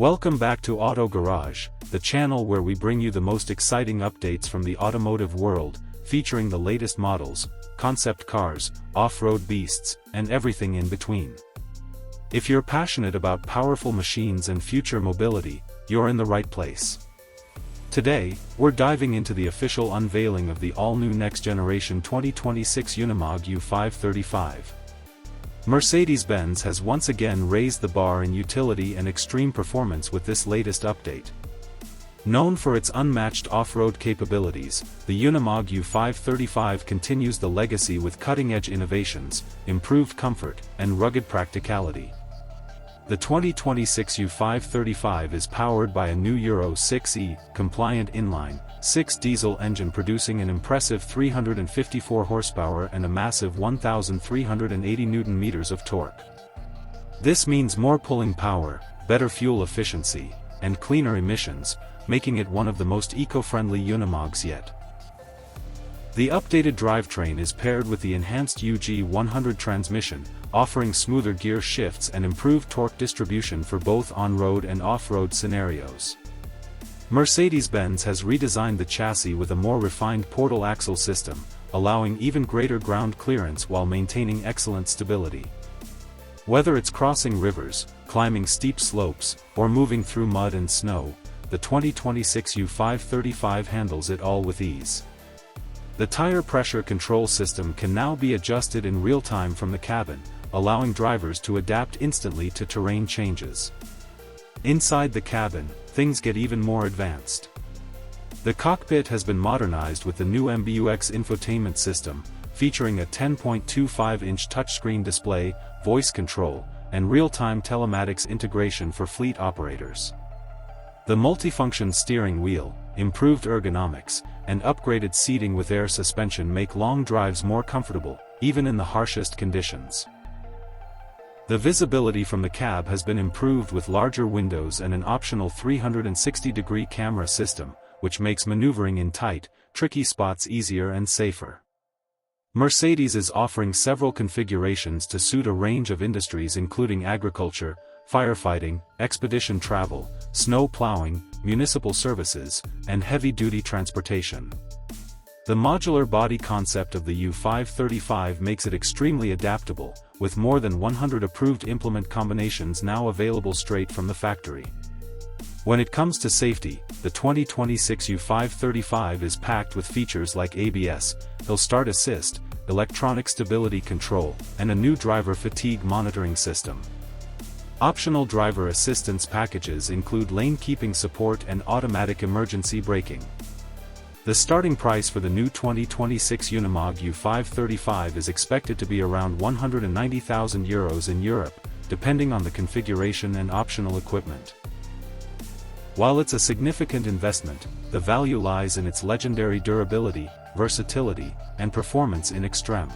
Welcome back to Auto Garage, the channel where we bring you the most exciting updates from the automotive world, featuring the latest models, concept cars, off-road beasts, and everything in between. If you're passionate about powerful machines and future mobility, you're in the right place. Today, we're diving into the official unveiling of the all-new next-generation 2026 Unimog U535. Mercedes-Benz has once again raised the bar in utility and extreme performance with this latest update. Known for its unmatched off-road capabilities, the Unimog U535 continues the legacy with cutting-edge innovations, improved comfort, and rugged practicality. The 2026 U535 is powered by a new Euro 6e compliant inline-6 diesel engine producing an impressive 354 horsepower and a massive 1,380 Nm of torque. This means more pulling power, better fuel efficiency, and cleaner emissions, making it one of the most eco-friendly Unimogs yet. The updated drivetrain is paired with the enhanced UG100 transmission, offering smoother gear shifts and improved torque distribution for both on-road and off-road scenarios. Mercedes-Benz has redesigned the chassis with a more refined portal axle system, allowing even greater ground clearance while maintaining excellent stability. Whether it's crossing rivers, climbing steep slopes, or moving through mud and snow, the 2026 U535 handles it all with ease. The tire pressure control system can now be adjusted in real time from the cabin, allowing drivers to adapt instantly to terrain changes. Inside the cabin, things get even more advanced. The cockpit has been modernized with the new MBUX infotainment system, featuring a 10.25-inch touchscreen display, voice control, and real-time telematics integration for fleet operators. The multifunction steering wheel, improved ergonomics, and upgraded seating with air suspension make long drives more comfortable, even in the harshest conditions. The visibility from the cab has been improved with larger windows and an optional 360-degree camera system, which makes maneuvering in tight, tricky spots easier and safer. Mercedes is offering several configurations to suit a range of industries including agriculture, firefighting, expedition travel, snow plowing, municipal services, and heavy-duty transportation. The modular body concept of the U535 makes it extremely adaptable, with more than 100 approved implement combinations now available straight from the factory. When it comes to safety, the 2026 U535 is packed with features like ABS, Hill Start Assist, electronic stability control, and a new driver fatigue monitoring system. Optional driver assistance packages include lane-keeping support and automatic emergency braking. The starting price for the new 2026 Unimog U535 is expected to be around €190,000 in Europe, depending on the configuration and optional equipment. While it's a significant investment, the value lies in its legendary durability, versatility, and performance in extreme.